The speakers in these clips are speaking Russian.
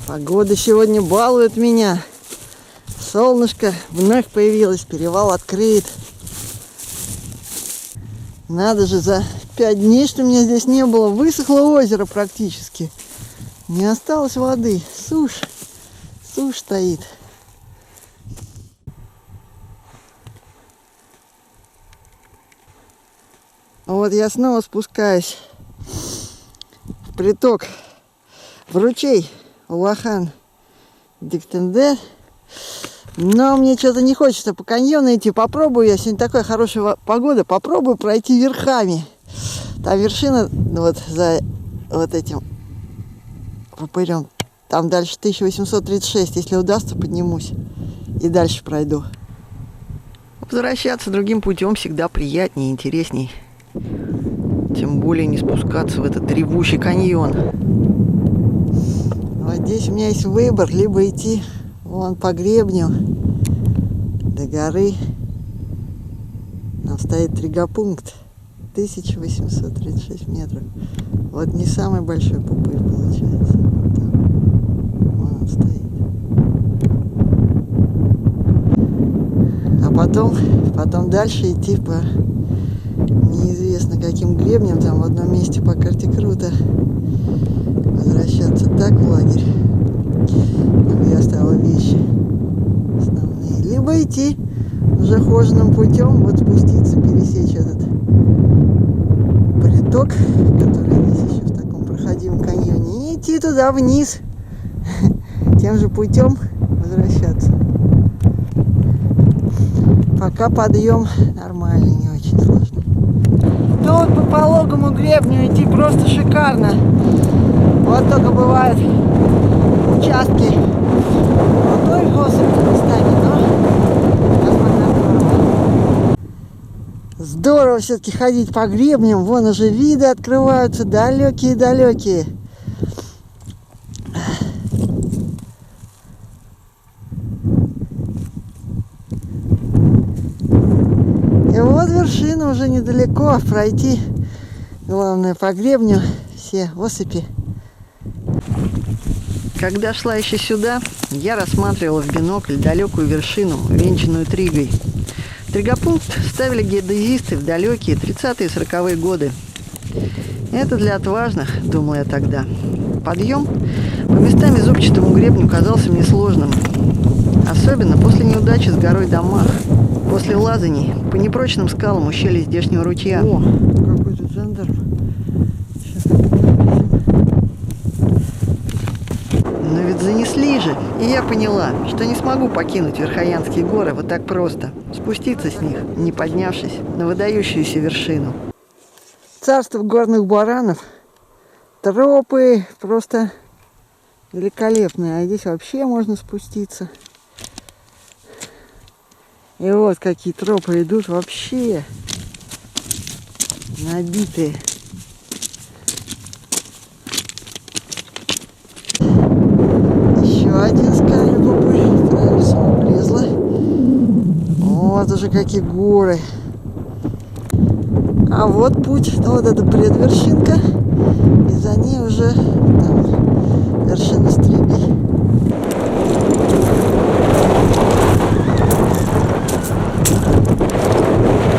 Погода сегодня балует меня. Солнышко вновь появилось, перевал открыт. Надо же, за 5 дней, что меня здесь не было, высохло озеро практически. Не осталось воды, сушь стоит. Вот я снова спускаюсь в приток, в ручей Улахан Диктенде. Но мне что-то не хочется по каньону идти. Попробую, я сегодня такая хорошая погода, попробую пройти верхами. Там вершина вот за вот этим попырем. Там дальше 1836. Если удастся, поднимусь и дальше пройду. Возвращаться другим путем всегда приятнее и интересней. Тем более не спускаться в этот ревущий каньон. Вот здесь у меня есть выбор. Либо идти вон по гребню до горы. Там стоит тригопункт. 1836 метров. Вот не самый большой пупырь получается. Вон он стоит. А потом дальше идти по неизвестно каким гребням. Там в одном месте по карте круто. Возвращаться так в лагерь. Там я оставила вещи основные. Либо идти уже хоженым путем, вот спуститься, пересечь этот приток, который здесь еще в таком проходимом каньоне, и идти туда вниз, тем же путем возвращаться. Пока подъем нормальный, не очень сложный. Тут по пологому гребню идти просто шикарно. Вот только бывают участки крутой осыпи местами, но здорово. Здорово все-таки ходить по гребням. Вон уже виды открываются далекие-далекие. И вот вершина уже недалеко. Пройти, главное, по гребню все осыпи. Когда шла еще сюда, я рассматривала в бинокль далекую вершину, венчанную тригой. Тригопункт ставили геодезисты в далекие 30-е и 40-е годы. Это для отважных, думала я тогда. Подъем по местами зубчатому гребню казался мне сложным. Особенно после неудачи с горой Дамах, после лазаний по непрочным скалам ущелья здешнего ручья. О, какой тут жандарм. Но ведь занесли же, и я поняла, что не смогу покинуть Верхоянские горы вот так просто, спуститься с них, не поднявшись на выдающуюся вершину. Царство горных баранов, тропы просто великолепные, а здесь вообще можно спуститься. И вот какие тропы идут вообще набитые. Один скальный пупырь, траверса влезла. Вот уже какие горы. А вот путь, ну вот это предвершинка, и за ней уже там вершина с тригой.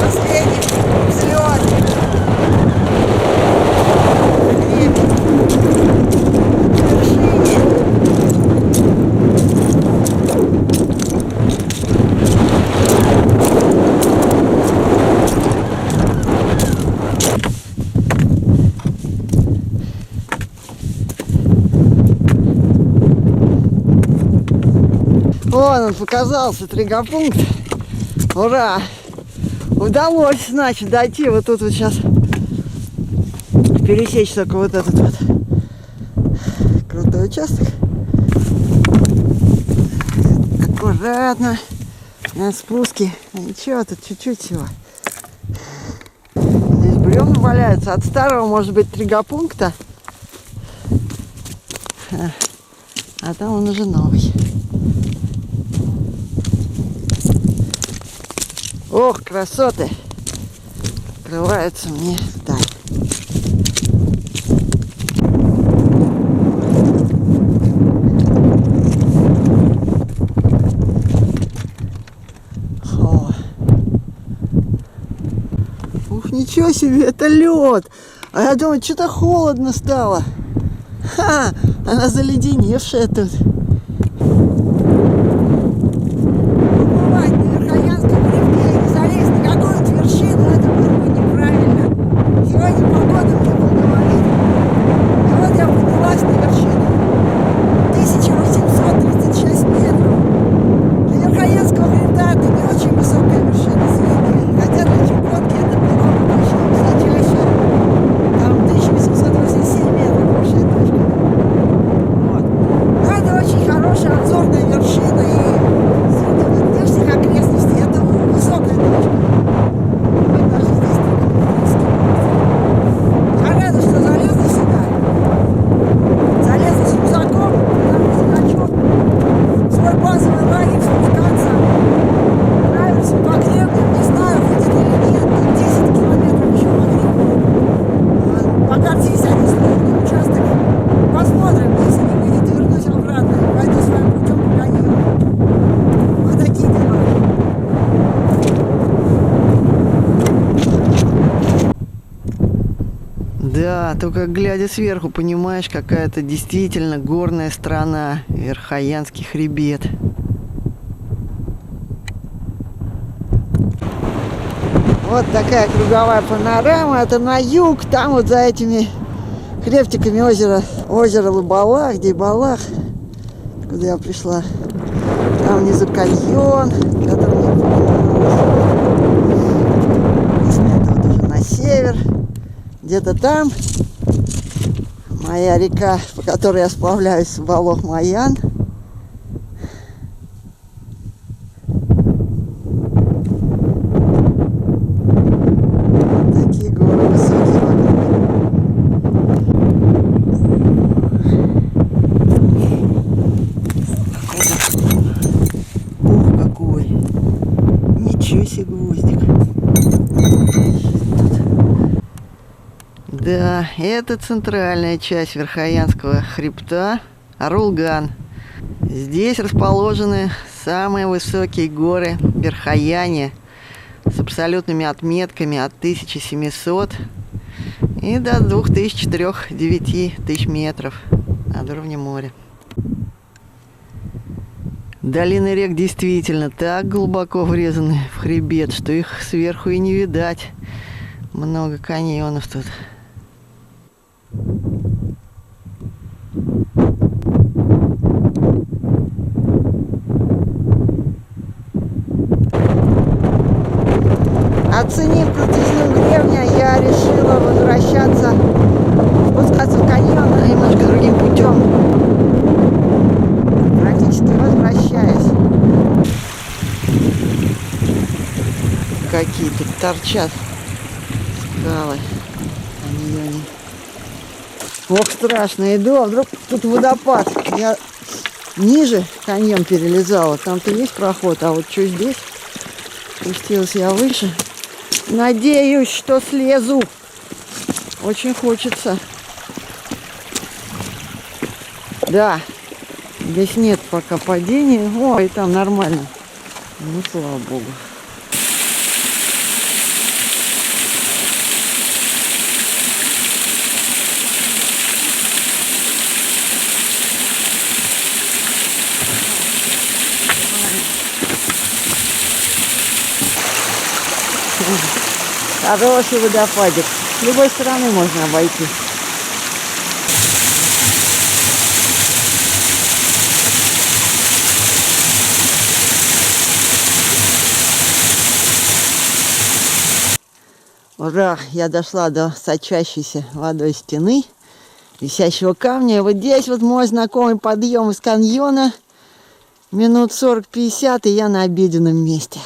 Последний взлет. Вон он показался, тригопункт. Ура! Удалось, значит, дойти. Вот тут вот сейчас пересечь только вот этот вот крутой участок. Аккуратно на спуске. Ничего, тут чуть-чуть всего. Здесь бревна валяются. От старого, может быть, тригопункта. А там он уже новый. Ох, красоты! Открывается мне вдаль. ничего себе, это лед. А я думаю, что-то холодно стало. Ха, она заледеневшая тут. Побывать на Верхоянском хребте и не залезть на какую-то вершину, это было бы неправильно. Сегодня погода мне поговорит. И вот я поднялась на вершину. 1836 метров. Для Верхоянского хребта это не очень высокая вершина, средняя. Хотя для Чукотки это было бы почти высочайшая. Там 1887 метров высшая точка. Вот. Но это очень хорошая обзорная вершина, и среди внешних окрестностей это высокая точка. Мы даже здесь только я рада, что залезла сюда. Залезла с рюкзаком, потому что хочу в свой базовый лагерь спускаться. Нравится по гребням, не знаю, будет или нет. Тут 10 километров еще по гребню. По карте есть один сложный участок. Посмотрим, если не выйдет, вернусь обратно. Пойду своим путем по каньону. Вот такие дела. Да, только глядя сверху, понимаешь, какая-то действительно горная страна, Верхоянский хребет. Вот такая круговая панорама, это на юг, там вот за этими хребтиками озеро Лабалах, где Балах, куда я пришла. Там внизу каньон, который мне понравился. Это вот уже на север. Где-то там моя река, по которой я сплавляюсь с Балох-Маян. Такие горы высокие вокруг. Ух, какой! Ничего себе гвоздик! Да, это центральная часть Верхоянского хребта, Арулган. Здесь расположены самые высокие горы Верхояне с абсолютными отметками от 1700 и до 2004-9000 метров над уровнем моря. Долины рек действительно так глубоко врезаны в хребет, что их сверху и не видать. Много каньонов тут. Оценив крутизну гребня, я решила возвращаться, спускаться в каньон, но немножко другим путем. Практически возвращаясь. Какие тут торчат скалы, каньоне. Ох, страшно, иду, а вдруг тут водопад. Я ниже каньон перелезала, там-то есть проход, а вот что здесь? Спустилась я выше. Надеюсь, что слезу. Очень хочется. Да, здесь нет пока падения. О, и там нормально. Ну, слава богу. Хороший водопадик. С любой стороны можно обойти. Ура! Я дошла до сочащейся водой стены, висящего камня. И вот здесь вот мой знакомый подъем из каньона. Минут 40-50, и я на обеденном месте.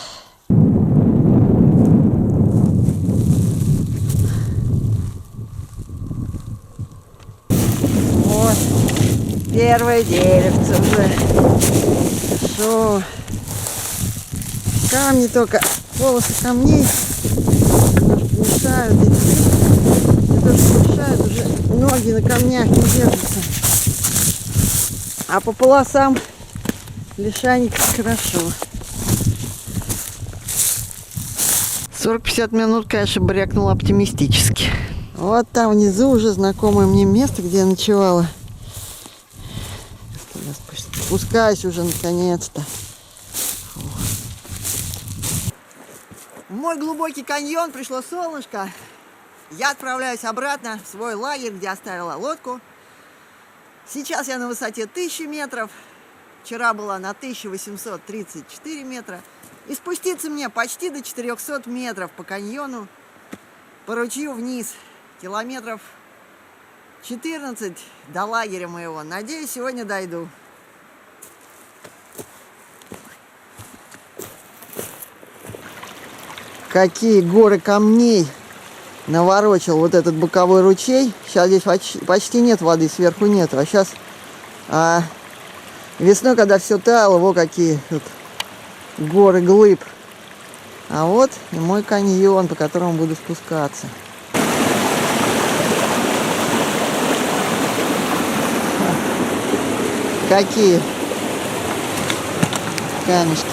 Вот, первое деревце уже. Хорошо. Камни только, полосы камней немножко мешают. Не то, что мешают, уже ноги на камнях не держатся. А по полосам лишайник хорошо. 40-50 минут, конечно, брякнул оптимистически. Вот там внизу уже знакомое мне место, где я ночевала. Спускаюсь уже наконец-то. В мой глубокий каньон пришло солнышко. Я отправляюсь обратно в свой лагерь, где оставила лодку. Сейчас я на высоте 1000 метров. Вчера была на 1834 метра. И спуститься мне почти до 400 метров по каньону, по ручью вниз. Километров 14 до лагеря моего. Надеюсь, сегодня дойду. Какие горы камней наворочил вот этот боковой ручей. Сейчас здесь почти нет воды, сверху нет. А сейчас весной, когда все таяло, вот какие тут горы глыб. А вот и мой каньон, по которому буду спускаться. Какие камешки.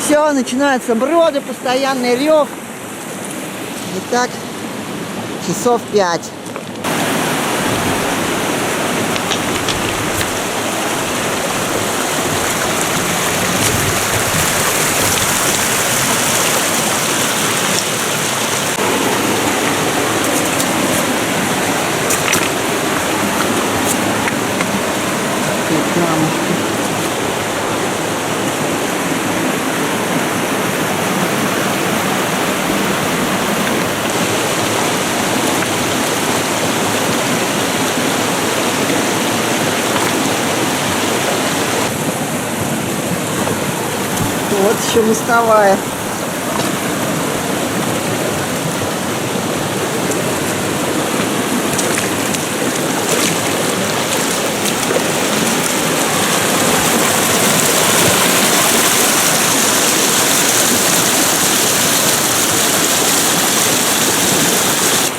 Все, начинаются броды, постоянный рев. И так часов 5. Вот еще мостовая.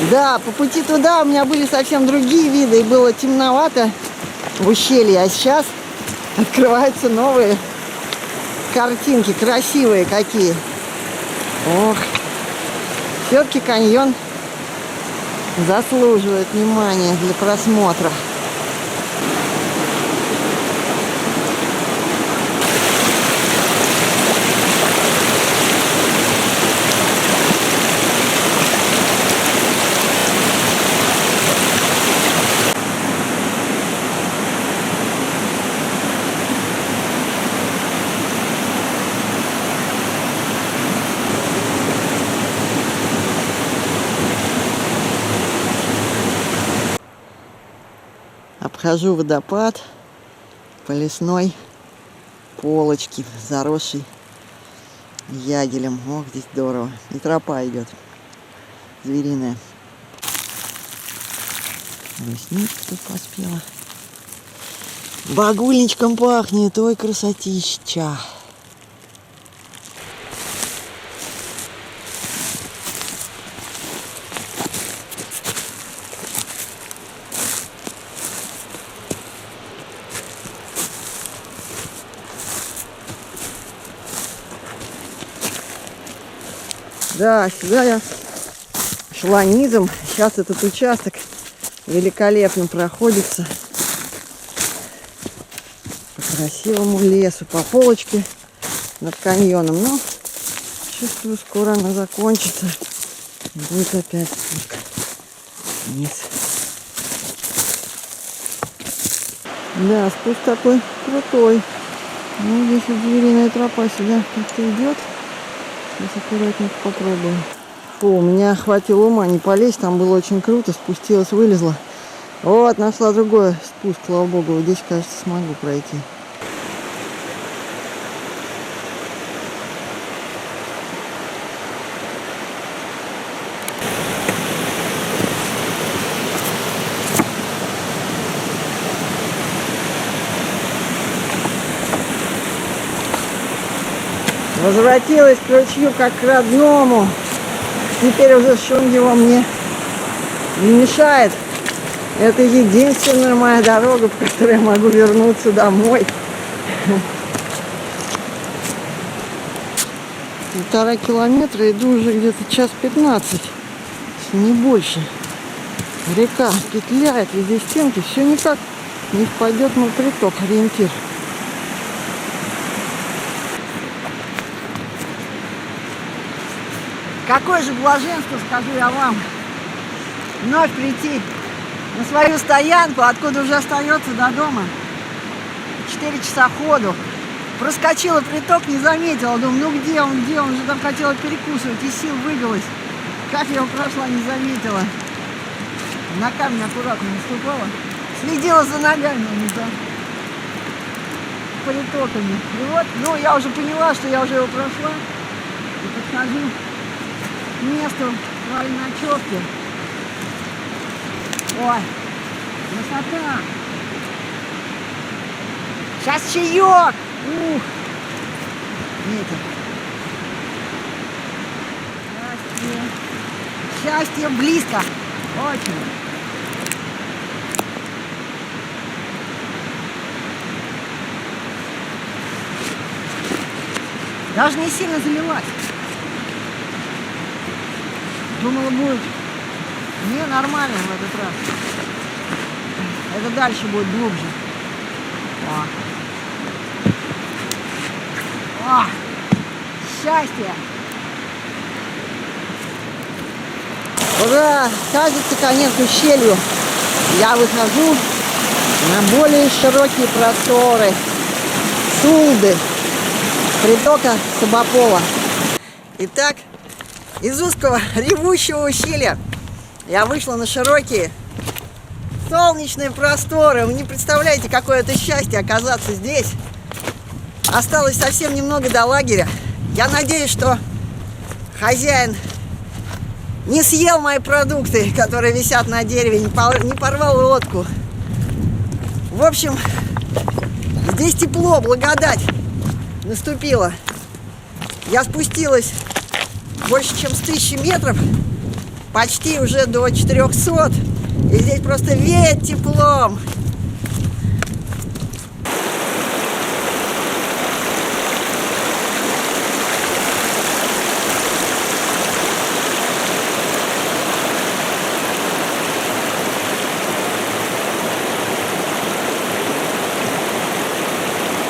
Да, по пути туда у меня были совсем другие виды, и было темновато в ущелье, а сейчас открываются новые картинки, красивые какие. Ох, все-таки каньон заслуживает внимания для просмотра. Обхожу водопад по лесной полочке, заросшей ягелем. Ох, здесь здорово. И тропа идет звериная. Ресничка тут поспела. Багульничком пахнет, ой, красотища. Да, сюда я шла низом. Сейчас этот участок великолепно проходится по красивому лесу, по полочке над каньоном. Но чувствую, скоро она закончится. Будет опять спуск вниз. Да, спуск такой крутой. Ну, здесь вот звериная тропа сюда как-то идет. Сейчас аккуратненько попробую. Фу, у меня хватило ума не полезть, там было очень круто, спустилась, вылезла. Вот, нашла другой спуск, слава богу, вот здесь, кажется, смогу пройти. Возвратилась к ручью как к родному. Теперь уже шум его мне не мешает. Это единственная моя дорога, по которой я могу вернуться домой. 1,5 километра, иду уже где-то час 15, если не больше. Река петляет, везде стенки, все никак не впадет на приток, ориентир. Какое же блаженство, скажу я вам, вновь прийти на свою стоянку, откуда уже остается до дома 4 часа ходу. Проскочила приток, не заметила, думаю, ну где он, уже там хотела перекусывать, и сил выбилась. Как я его прошла, не заметила. На камень аккуратно наступала. Следила за ногами, а не за притоками. И вот, ну я уже поняла, что я уже его прошла. И подхожу к месту своей ночевки. Ой, красота! Сейчас чаек! Ух! Видите? Счастье близко! Очень! Даже не сильно залилась. Думала, будет не нормально в этот раз. Это дальше будет глубже. О, счастье! Ура! Кажется, конец ущелью. Я выхожу на более широкие просторы Сулды, притока Собопола. Итак, из узкого ревущего ущелья я вышла на широкие солнечные просторы. Вы не представляете, какое это счастье оказаться здесь. Осталось совсем немного до лагеря. Я надеюсь, что хозяин не съел мои продукты, которые висят на дереве, не порвал лодку. В общем, здесь тепло, благодать наступила. Я спустилась больше, чем с 1000 метров, почти уже до 400. И здесь просто веет теплом.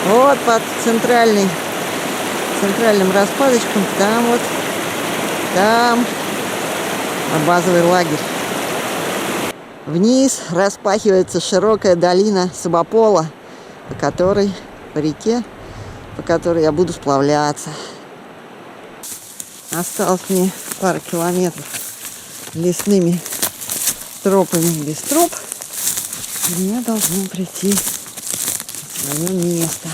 Вот под центральным распадочком, там базовый лагерь. Вниз распахивается широкая долина Собопола, по реке, по которой я буду сплавляться. Осталось мне пара километров лесными тропами без троп. И я должна прийти в свое место.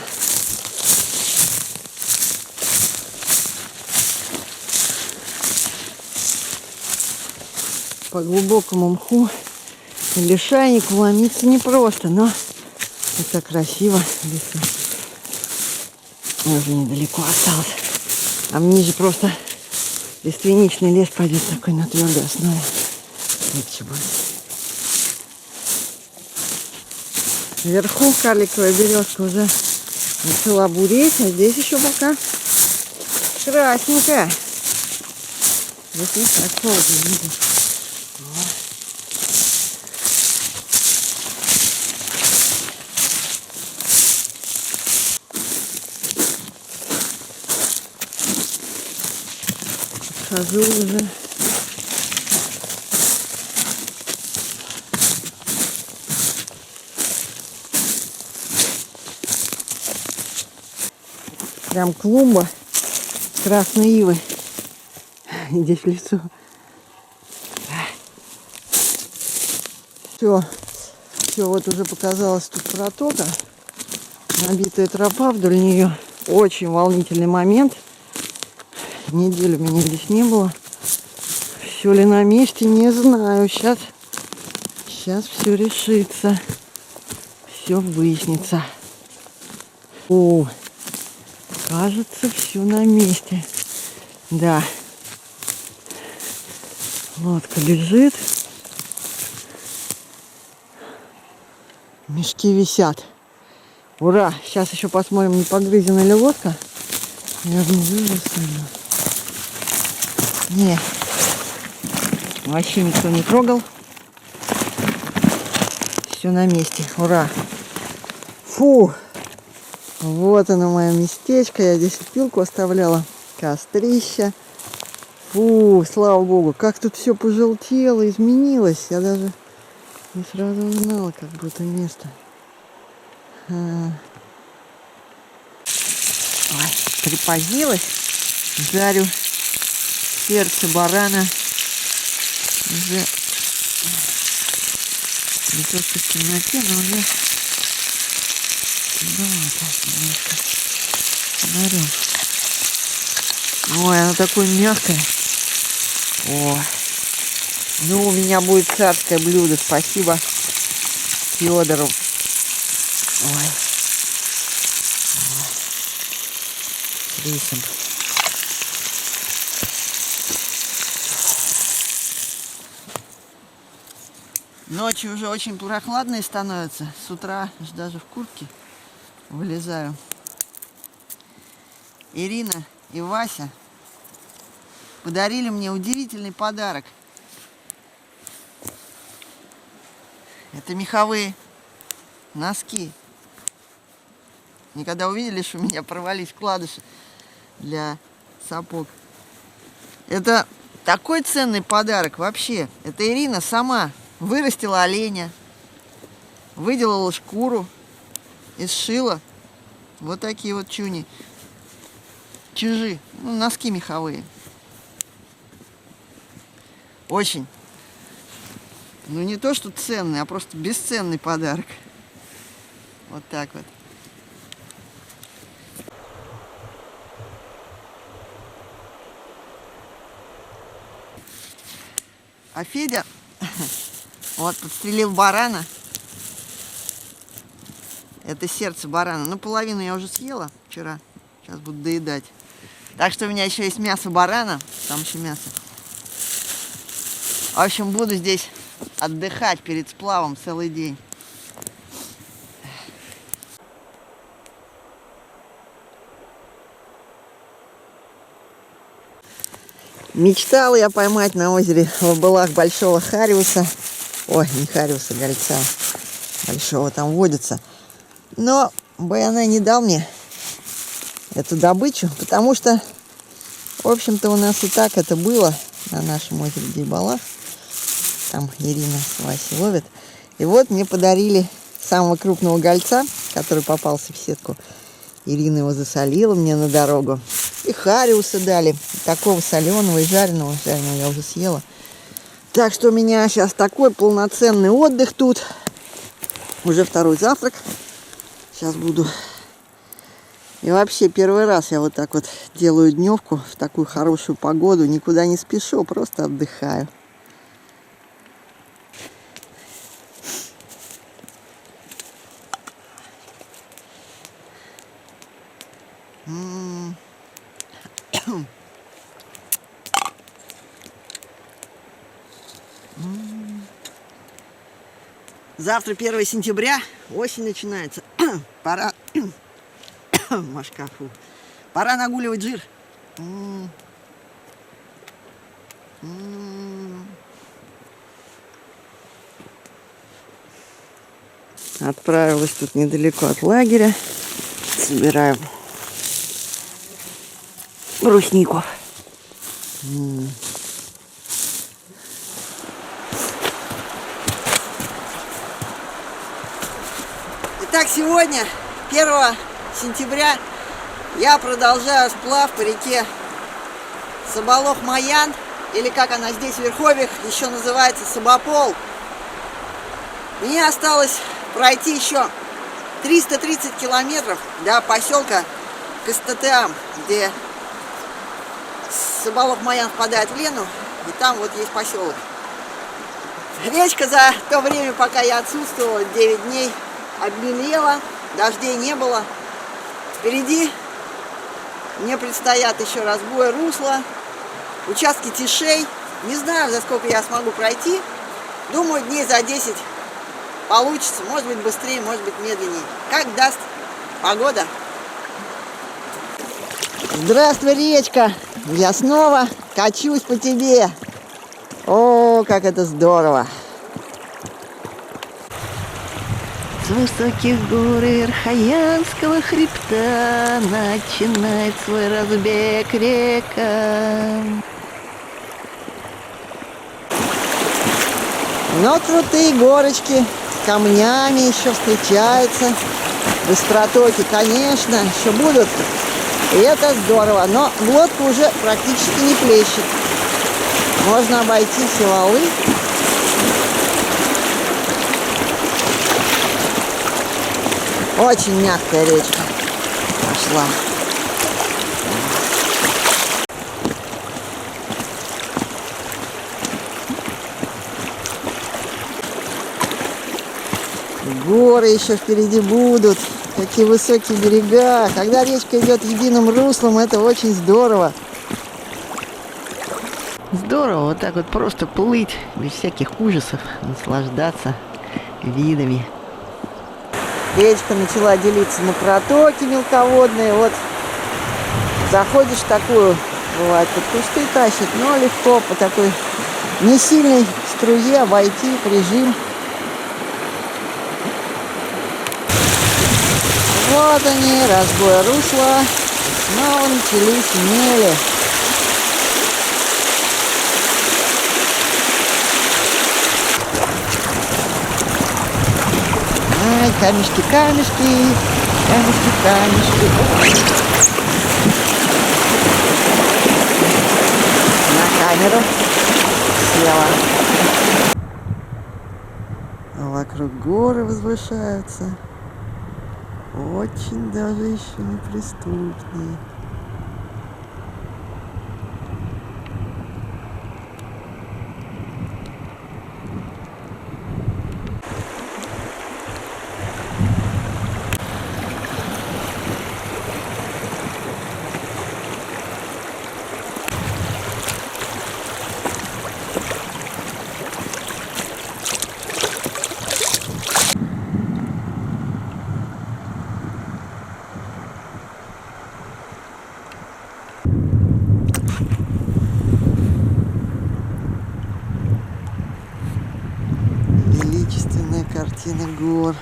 По глубокому мху и лишайнику ломиться непросто, но это красиво. Здесь уже недалеко осталось. А ниже просто лиственничный лес пойдет такой на твердой основе. Легче будет. Вверху карликовая березка уже начала буреть, а здесь еще пока красненькая. Здесь не так холодно, видите. Хожу уже. Прям клумба красной ивы здесь в лесу. Все, вот уже показалась тут протока, набитая тропа вдоль нее. Очень волнительный момент. Неделю меня здесь не было. Все ли на месте, не знаю. Сейчас все решится. Все выяснится. О, кажется, все на месте. Да. Лодка лежит. Мешки висят. Ура! Сейчас еще посмотрим, не погрызена ли лодка. Я внизу засыну. Не, вообще никто не трогал. Все на месте. Ура! Фу! Вот оно мое местечко. Я здесь пилку оставляла. Кострища. Фу, слава богу, как тут все пожелтело, изменилось. Я даже не сразу узнала, как бы это место. Ой, припозднилась. Жарю сердце барана. Уже не то что в темноте, но уже так немножко фонарем. Ой, оно такое мягкое. О, ну у меня будет царское блюдо. Спасибо Федору. Ой. С рисом. Ночью уже очень прохладные становятся. С утра даже в куртке вылезаю. Ирина и Вася подарили мне удивительный подарок. Это меховые носки. Никогда увидели, что у меня порвались вкладыши для сапог. Это такой ценный подарок вообще. Это Ирина сама вырастила оленя, выделала шкуру и сшила вот такие вот чужи, ну, носки меховые. Очень, ну не то что ценный, а просто бесценный подарок. Вот так вот. А Федя вот подстрелил барана. Это сердце барана. Ну, половину я уже съела вчера. Сейчас буду доедать. Так что у меня еще есть мясо барана. Там еще мясо. В общем, буду здесь отдыхать перед сплавом целый день. Мечтала я поймать на озере Лабылах большого хариуса. Ой, не хариуса, гольца. Большого там водится. Но Баянай не дал мне эту добычу, потому что, в общем-то, у нас и так это было на нашем озере Дейбалах. Там Ирина с Васей ловят. И вот мне подарили самого крупного гольца, который попался в сетку. Ирина его засолила мне на дорогу. И хариуса дали. Такого соленого и жареного. Жареного я уже съела. Так что у меня сейчас такой полноценный отдых тут. Уже второй завтрак. Сейчас буду. И вообще первый раз я вот так вот делаю дневку в такую хорошую погоду. Никуда не спешу, просто отдыхаю. Завтра 1 сентября, осень начинается. Пора машкафу. Пора нагуливать жир. Отправилась тут недалеко от лагеря. Собираем бруснику. Итак, сегодня, 1 сентября, я продолжаю сплав по реке Саболох-Маян, или как она здесь в Верховьях еще называется, Сабопол. Мне осталось пройти еще 330 километров до поселка Кыстатыам, где Саболох-Маян впадает в Лену, и там вот есть поселок. Речка за то время, пока я отсутствовала, 9 дней, обмелела, дождей не было. Впереди мне предстоят еще разбой русла, участки тишей. Не знаю, за сколько я смогу пройти. Думаю, дней за 10 получится. Может быть быстрее, может быть медленнее. Как даст погода. Здравствуй, речка. Я снова, качусь по тебе. О, как это здорово. С высоких гор Верхоянского хребта начинает свой разбег река. Но крутые горочки с камнями еще встречаются. Быстротоки, конечно, еще будут. И это здорово. Но лодка уже практически не плещет. Можно обойти все валы. Очень мягкая речка пошла. Горы еще впереди будут. Какие высокие берега. Когда речка идет единым руслом, это очень здорово. Здорово вот так вот просто плыть, без всяких ужасов, наслаждаться видами. Речка начала делиться на протоки мелководные. Вот заходишь в такую, бывает, под кусты тащит, но легко по такой не сильной струе обойти прижим. Вот они, разбой русла. Снова начались мели. Ай, камешки, камешки, камешки, камешки. На камеру села. А вокруг горы возвышаются. Очень даже еще неприступные. Величественная картина гор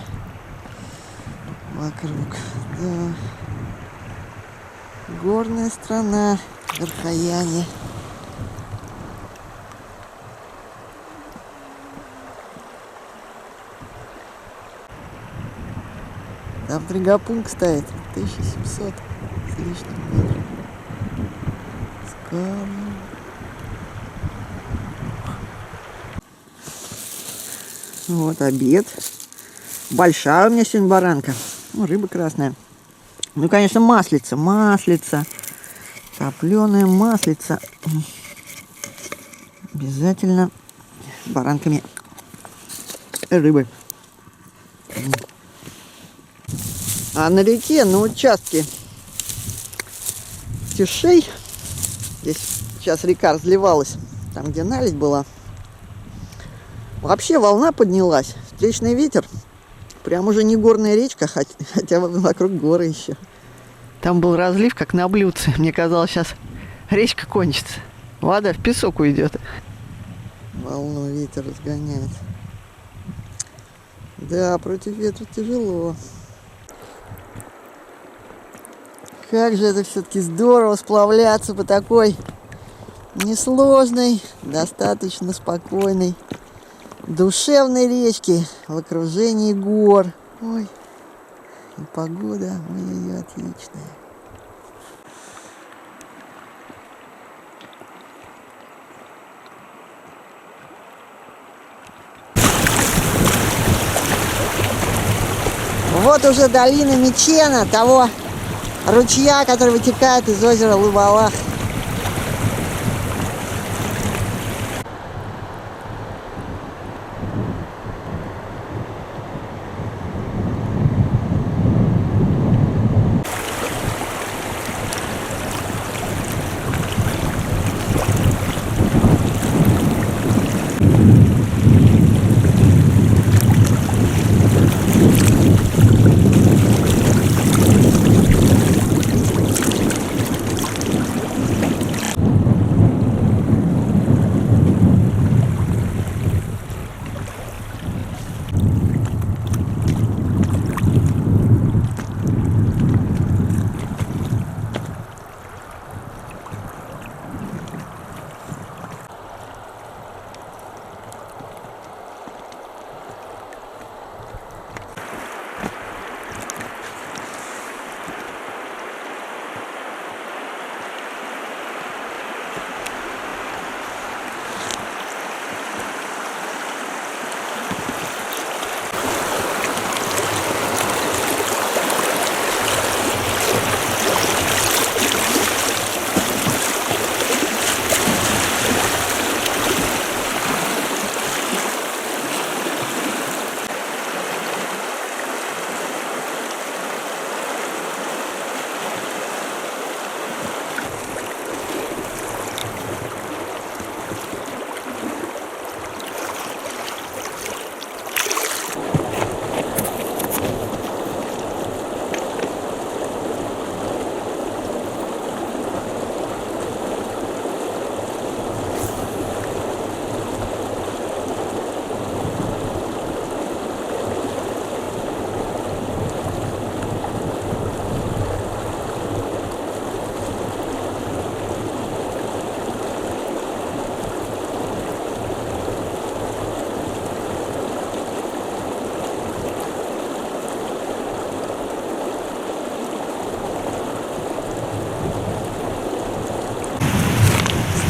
вокруг. Да. Горная страна Верхояние. Там тригопункт стоит 1700 с лишним метров. Скалы. Вот обед. Большая у меня сегодня баранка. Ну, рыба красная. Ну, конечно, маслица. Маслица. Топленая маслица. Обязательно с баранками рыбы. А на реке, на участке Тишей, здесь сейчас река разливалась, там, где наледь была, вообще волна поднялась, встречный ветер. Прям уже не горная речка, хотя вокруг горы еще. Там был разлив, как на блюдце. Мне казалось, сейчас речка кончится. Вода в песок уйдет. Волну ветер разгоняет. Да, против ветра тяжело. Как же это все-таки здорово сплавляться по такой несложной, достаточно спокойной, душевной речке в окружении гор. Ой, и погода, ой-ой-ой, отличная. Вот уже долина Мечена, того ручья, который вытекает из озера Лыбалах.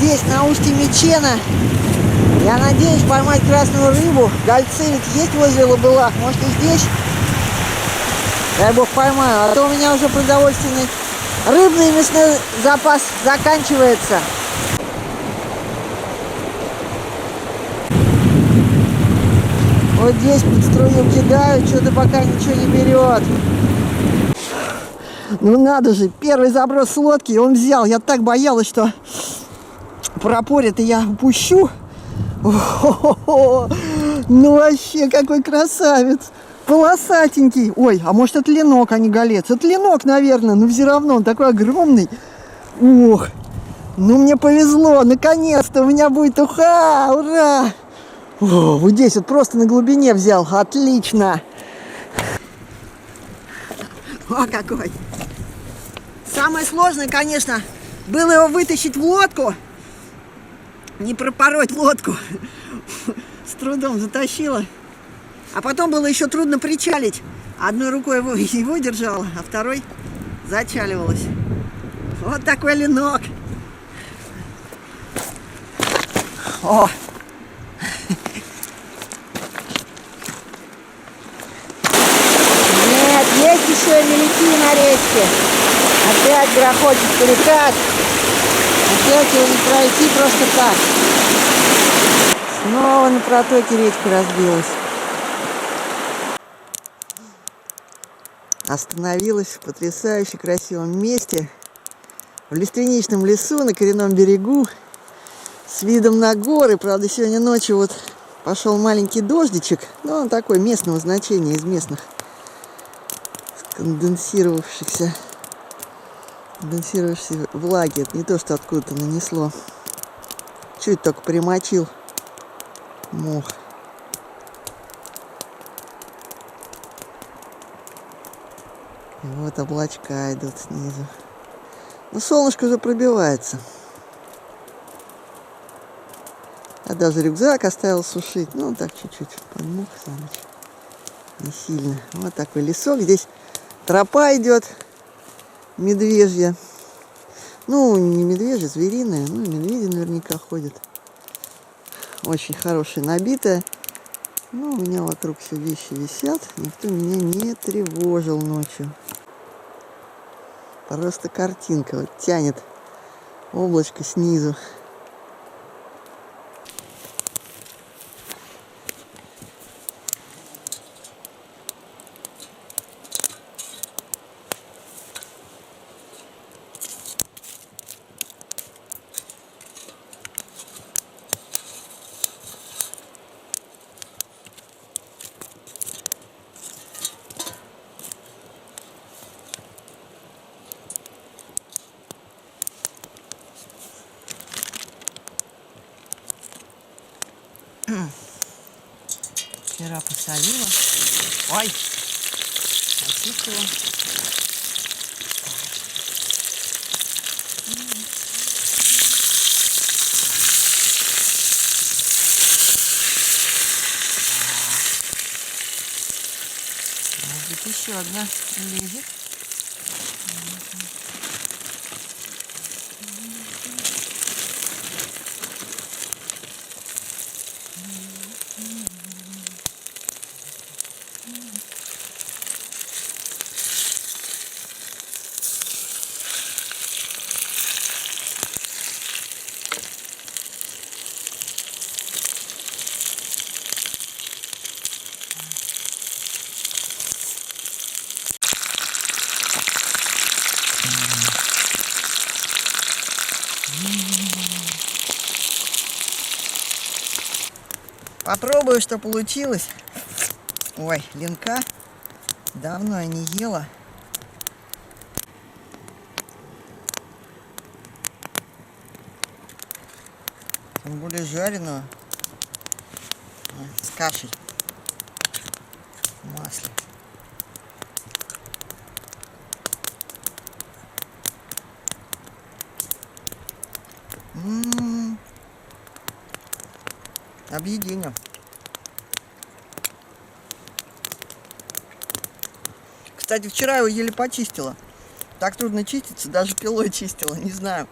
здесь, на устье Мечена. Я надеюсь поймать красную рыбу. Гольцы ведь есть возле Лабылах. Может, и здесь? Дай бог поймаю. А то у меня уже продовольственный рыбный и мясной запас заканчивается. Вот здесь под струю кидаю, что-то пока ничего не берет. Ну надо же, первый заброс с лодки он взял. Я так боялась, что пропорит и я упущу. О-хо-хо-хо. Ну вообще, какой красавец. Полосатенький. Ой, а может это ленок, а не голец. Это ленок, наверное, но все равно он такой огромный. Ох, ну мне повезло. Наконец-то у меня будет уха. Ура. О, вот здесь вот просто на глубине взял. Отлично. О, какой. Самое сложное, конечно, было его вытащить в лодку. Не пропороть лодку. С трудом затащила. А потом было еще трудно причалить. Одной рукой его держала, а второй зачаливалась. Вот такой ленок. О! Нет, есть еще мелики на речке. Опять грохочет перекат. Опять его не пройти просто так. Снова на протоке речка разбилась. Остановилась в потрясающе красивом месте. В лиственничном лесу, на коренном берегу. С видом на горы. Правда, сегодня ночью вот пошел маленький дождичек. Но он такой местного значения, из местных. Конденсировавшейся влаги. Это не то, что откуда-то нанесло. Чуть только примочил мох. И вот облачка идут снизу. Ну, солнышко уже пробивается. Я даже рюкзак оставил сушить. Ну, так чуть-чуть подмок за ночь. Не сильно. Вот такой лесок. Здесь тропа идет. Медвежья. Ну, не медвежья, звериная. Ну, медведи наверняка ходят. Очень хорошая, набитая. Ну, у меня вокруг все вещи висят. Никто меня не тревожил ночью. Просто картинка. Вот тянет облачко снизу. Вчера посолила. Ой, очистила. Может быть, еще одна лезет. Попробую, что получилось. Ой, ленка. Давно я не ела. Тем более жареного. С кашей. В масле. Объединю. Кстати, вчера его еле почистила. Так трудно чиститься, даже пилой чистила, не знаю.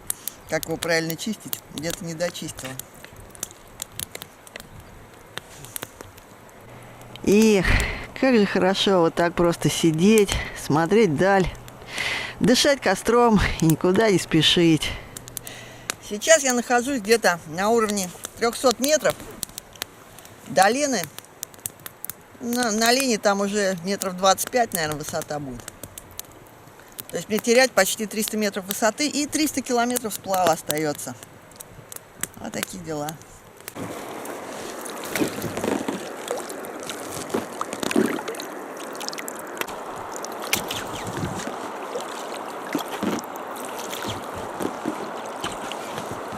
как его правильно чистить, где-то не дочистила. И как же хорошо вот так просто сидеть, смотреть вдаль, дышать костром и никуда не спешить. Сейчас я нахожусь где-то на уровне 300 метров долины. На линии там уже метров 25, наверное, высота будет. То есть мне терять почти 300 метров высоты и 300 километров сплава остается. Вот такие дела.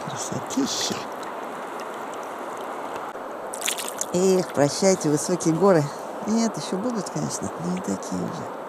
Красотища. Эх, прощайте, высокие горы. Нет, еще будут, конечно, но не такие уже.